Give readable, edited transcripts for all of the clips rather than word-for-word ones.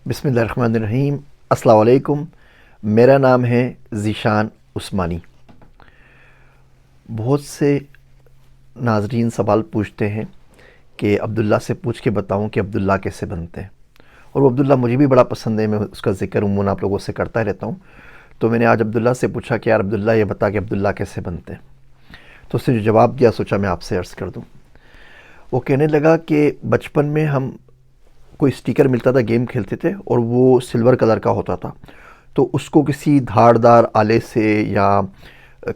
بسم اللہ الرحمن الرحیم۔ السلام علیکم۔ میرا نام ہے ذیشان عثمانی۔ بہت سے ناظرین سوال پوچھتے ہیں کہ عبداللہ سے پوچھ کے بتاؤں کہ عبداللہ کیسے بنتے ہیں، اور وہ عبداللہ مجھے بھی بڑا پسند ہے، میں اس کا ذکر عموماً آپ لوگوں سے کرتا رہتا ہوں۔ تو میں نے آج عبداللہ سے پوچھا کہ یار عبداللہ یہ بتا کہ عبداللہ کیسے بنتے ہیں، تو اس نے جو جواب دیا سوچا میں آپ سے عرض کر دوں۔ وہ کہنے لگا کہ بچپن میں ہم کوئی سٹیکر ملتا تھا، گیم کھیلتے تھے، اور وہ سلور کلر کا ہوتا تھا، تو اس کو کسی دھاردار آلے سے یا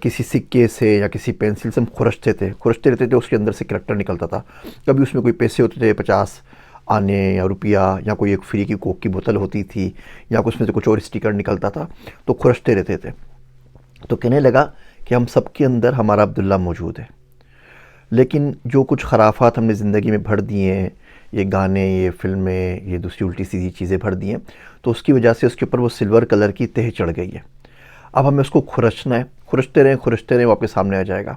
کسی سکے سے یا کسی پینسل سے ہم کھرچتے رہتے تھے، اس کے اندر سے کریکٹر نکلتا تھا۔ کبھی اس میں کوئی پیسے ہوتے تھے، 50 آنے یا روپیہ، یا کوئی ایک فری کی کوک کی بوتل ہوتی تھی، یا اس میں سے کچھ اور سٹیکر نکلتا تھا، تو کھرچتے رہتے تھے۔ تو کہنے لگا کہ ہم سب کے اندر ہمارا عبداللہ موجود ہے، لیکن جو کچھ خرافات ہم نے زندگی میں بھر دیے ہیں، یہ گانے، یہ فلمیں، یہ دوسری الٹی سیدھی چیزیں بھر دی ہیں، تو اس کی وجہ سے اس کے اوپر وہ سلور کلر کی تہ چڑھ گئی ہے۔ اب ہمیں اس کو کھرچنا ہے، کھرچتے رہیں وہ آپ کے سامنے آ جائے گا۔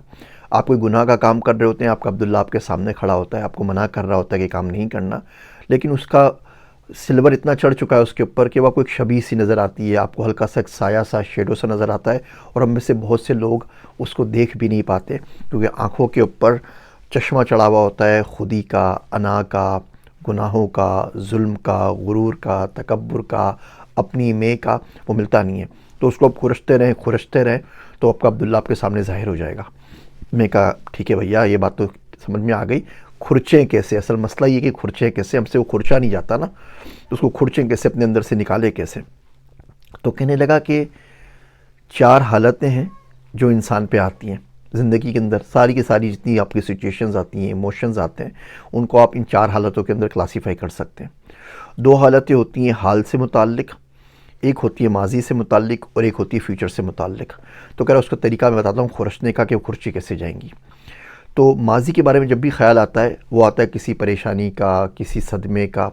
آپ کوئی گناہ کا کام کر رہے ہوتے ہیں، آپ کا عبداللہ آپ کے سامنے کھڑا ہوتا ہے، آپ کو منع کر رہا ہوتا ہے کہ کام نہیں کرنا، لیکن اس کا سلور اتنا چڑھ چکا ہے اس کے اوپر کہ وہ آپ کو ایک شبیہ سی نظر آتی ہے، آپ کو ہلکا سا ایک سایہ سا شیڈو سا نظر آتا ہے، اور ہم میں سے بہت سے لوگ اس کو دیکھ بھی نہیں پاتے، کیونکہ آنکھوں کے اوپر چشمہ چڑھا ہوا ہوتا ہے خودی کا، انا کا، گناہوں کا، ظلم کا، غرور کا، تکبر کا، اپنی میں کا، وہ ملتا نہیں ہے۔ تو اس کو آپ کھرچتے رہیں تو آپ کا عبداللہ آپ کے سامنے ظاہر ہو جائے گا۔ میں کہا ٹھیک ہے بھیا، یہ بات تو سمجھ میں آ گئی، کھرچیں کیسے؟ اصل مسئلہ یہ کہ کھرچیں کیسے، ہم سے وہ کھرچا نہیں جاتا نا، تو اس کو کھرچیں کیسے، اپنے اندر سے نکالے کیسے؟ تو کہنے لگا کہ 4 حالتیں ہیں جو انسان پہ آتی ہیں زندگی کے اندر، ساری کی ساری جتنی آپ کی سچویشنز آتی ہیں، ایموشنز آتے ہیں، ان کو آپ ان 4 حالتوں کے اندر کلاسیفائی کر سکتے ہیں۔ 2 حالتیں ہوتی ہیں حال سے متعلق، ایک ہوتی ہے ماضی سے متعلق، اور ایک ہوتی ہے فیوچر سے متعلق۔ تو کہہ رہا اس کا طریقہ میں بتاتا ہوں کھرچنے کا کہ وہ کھرچی کیسے جائیں گی۔ تو ماضی کے بارے میں جب بھی خیال آتا ہے، وہ آتا ہے کسی پریشانی کا، کسی صدمے کا،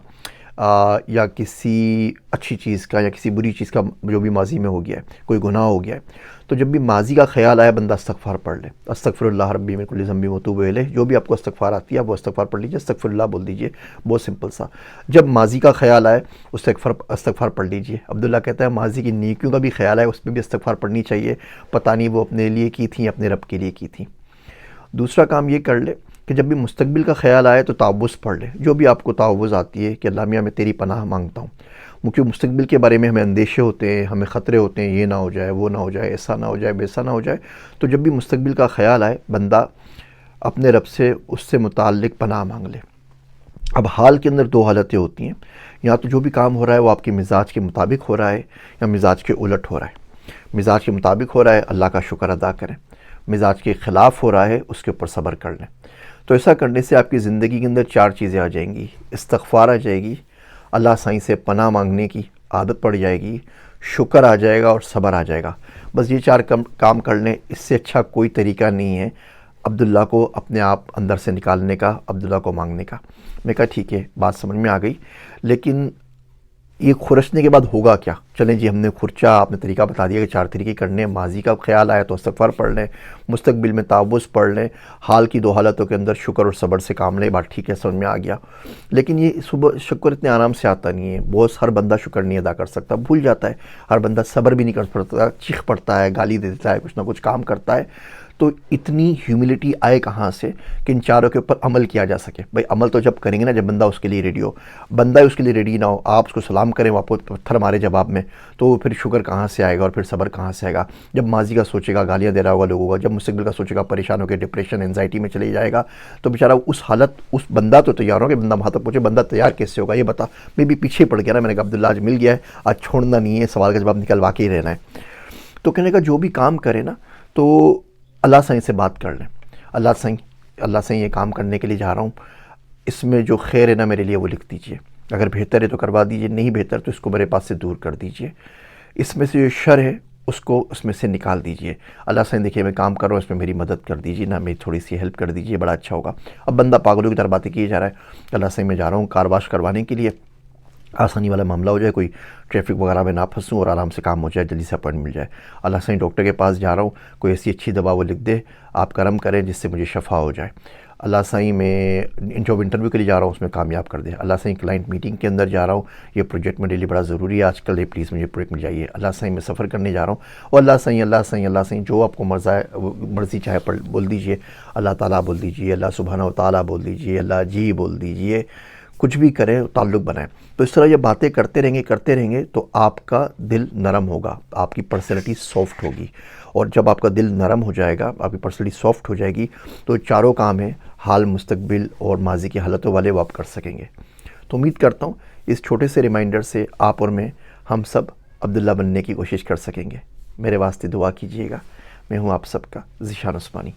یا کسی اچھی چیز کا، یا کسی بری چیز کا جو بھی ماضی میں ہو گیا ہے، کوئی گناہ ہو گیا ہے۔ تو جب بھی ماضی کا خیال آیا، بندہ استغفار پڑھ لے، استغفر اللہ ربی من کل ذنب واتوب الیہ، جو بھی آپ کو استغفار آتی ہے وہ استغفار پڑھ لیجئے، استغفر اللہ بول دیجئے، بہت سمپل سا۔ جب ماضی کا خیال آئے، استغفار پڑھ لیجئے۔ عبداللہ کہتا ہے ماضی کی نیکیوں کا بھی خیال آئے، اس پہ بھی استغفار پڑھنی چاہیے، پتہ نہیں وہ اپنے لیے کی تھیں، اپنے رب کے لیے کی تھیں۔ دوسرا کام یہ کر لے کہ جب بھی مستقبل کا خیال آئے تو تعوذ پڑھ لے، جو بھی آپ کو تعوذ آتی ہے کہ اللہ میاں میں تیری پناہ مانگتا ہوں، کیونکہ مستقبل کے بارے میں ہمیں اندیشے ہوتے ہیں، ہمیں خطرے ہوتے ہیں، یہ نہ ہو جائے، وہ نہ ہو جائے، ایسا نہ ہو جائے، ویسا نہ ہو جائے۔ تو جب بھی مستقبل کا خیال آئے، بندہ اپنے رب سے اس سے متعلق پناہ مانگ لے۔ اب حال کے اندر 2 حالتیں ہوتی ہیں، یا تو جو بھی کام ہو رہا ہے وہ آپ کے مزاج کے مطابق ہو رہا ہے، یا مزاج کے الٹ ہو رہا ہے۔ مزاج کے مطابق ہو رہا ہے، اللہ کا شکر ادا کریں۔ مزاج کے خلاف ہو رہا ہے، اس کے اوپر صبر کر لیں۔ تو ایسا کرنے سے آپ کی زندگی کے اندر 4 چیزیں آ جائیں گی۔ استغفار آ جائے گی، اللہ سائیں سے پناہ مانگنے کی عادت پڑ جائے گی، شکر آ جائے گا، اور صبر آ جائے گا۔ بس یہ 4 کام کر لیں، اس سے اچھا کوئی طریقہ نہیں ہے عبداللہ کو اپنے آپ اندر سے نکالنے کا، عبداللہ کو مانگنے کا۔ میں کہا ٹھیک ہے، بات سمجھ میں آ گئی، لیکن یہ کھرچنے کے بعد ہوگا کیا؟ چلیں جی، ہم نے کھرچا، آپ نے طریقہ بتا دیا کہ 4 طریقے کرنے ہیں۔ ماضی کا خیال آیا تو استغفار پڑھ لیں، مستقبل میں تعوذ پڑھ لیں، حال کی 2 حالتوں کے اندر شکر اور صبر سے کام لیں، بات ٹھیک ہے، سمجھ میں آ گیا۔ لیکن یہ شکر اتنے آرام سے آتا نہیں ہے، ہر بندہ شکر نہیں ادا کر سکتا، بھول جاتا ہے، ہر بندہ صبر بھی نہیں کر سکتا، چیخ پڑتا ہے، گالی دے دیتا ہے، کچھ نہ کچھ کام کرتا ہے۔ تو اتنی ہیوملٹی آئے کہاں سے کہ ان 4 کے اوپر عمل کیا جا سکے؟ بھائی عمل تو جب کریں گے نا جب بندہ اس کے لیے ریڈی ہو، بندہ اس کے لیے ریڈی نہ ہو، آپ اس کو سلام کریں، وہ آپ کو پتھر مارے جواب میں، تو پھر شکر کہاں سے آئے گا، اور پھر صبر کہاں سے آئے گا؟ جب ماضی کا سوچے گا، گالیاں دے رہا ہوگا لوگوں کا، جب مستقبل کا سوچے گا، پریشان ہو کے ڈپریشن، انزائٹی میں چلے جائے گا، تو بیچارہ اس بندہ تو تیار ہو کہ بندہ وہاں تک پہنچے، بندہ تیار کیسے ہوگا یہ بتا؟ میں بھی پیچھے پڑ گیا نا، میں نے کہا عبداللہ آج مل گیا ہے، آج چھوڑنا نہیں ہے، سوال کا جواب نکلوا کے ہی رہنا ہے۔ تو کہنے کا جو بھی کام کرے نا، تو اللہ سائیں سے بات کر لیں، اللہ سائیں یہ کام کرنے کے لیے جا رہا ہوں، اس میں جو خیر ہے نا میرے لیے وہ لکھ دیجئے، اگر بہتر ہے تو کروا دیجئے، نہیں بہتر تو اس کو میرے پاس سے دور کر دیجئے، اس میں سے جو شر ہے اس کو اس میں سے نکال دیجئے۔ اللہ سائیں دیکھیے میں کام کر رہا ہوں، اس میں میری مدد کر دیجئے نا، میری تھوڑی سی ہیلپ کر دیجئے، بڑا اچھا ہوگا۔ اب بندہ پاگلوں کی طرح باتیں کیے جا رہا ہے، اللہ سائیں میں جا رہا ہوں کار واش کروانے کے لیے، آسانی والا معاملہ ہو جائے، کوئی ٹریفک وغیرہ میں نہ پھنسوں اور آرام سے کام ہو جائے، جلدی سے اپوائنٹمنٹ مل جائے۔ اللہ سائیں ڈاکٹر کے پاس جا رہا ہوں، کوئی ایسی اچھی دوا وہ لکھ دے، آپ کرم کریں جس سے مجھے شفا ہو جائے۔ اللہ سائیں میں جاب انٹرویو کے لیے جا رہا ہوں اس میں کامیاب کر دے، اللہ سائیں کلائنٹ میٹنگ کے اندر جا رہا ہوں، یہ پروجیکٹ میرے لیے بڑا ضروری ہے آج کل، یہ پلیز مجھے پروجیکٹ مل جائیے، اللہ سائیں میں سفر کرنے جا رہا ہوں، اور اللہ سائیں اللہ سائیں اللہ سائیں جو آپ کو مرضی چاہے بول دیجئے، اللہ تعالیٰ بول دیجئے، اللہ سبحانہ و تعالیٰ بول دیجئے، اللہ جی بول دیجئے، کچھ بھی کریں تعلق بنائیں۔ تو اس طرح یہ باتیں کرتے رہیں گے تو آپ کا دل نرم ہوگا، آپ کی پرسنالٹی سافٹ ہوگی، اور جب آپ کا دل نرم ہو جائے گا، آپ کی پرسنالٹی سافٹ ہو جائے گی، تو چاروں کام ہیں حال، مستقبل اور ماضی کی حالتوں والے وہ آپ کر سکیں گے۔ تو امید کرتا ہوں اس چھوٹے سے ریمائنڈر سے آپ اور میں ہم سب عبداللہ بننے کی کوشش کر سکیں گے۔ میرے واسطے دعا کیجیے گا۔ میں ہوں آپ سب کا ذیشان عثمانی۔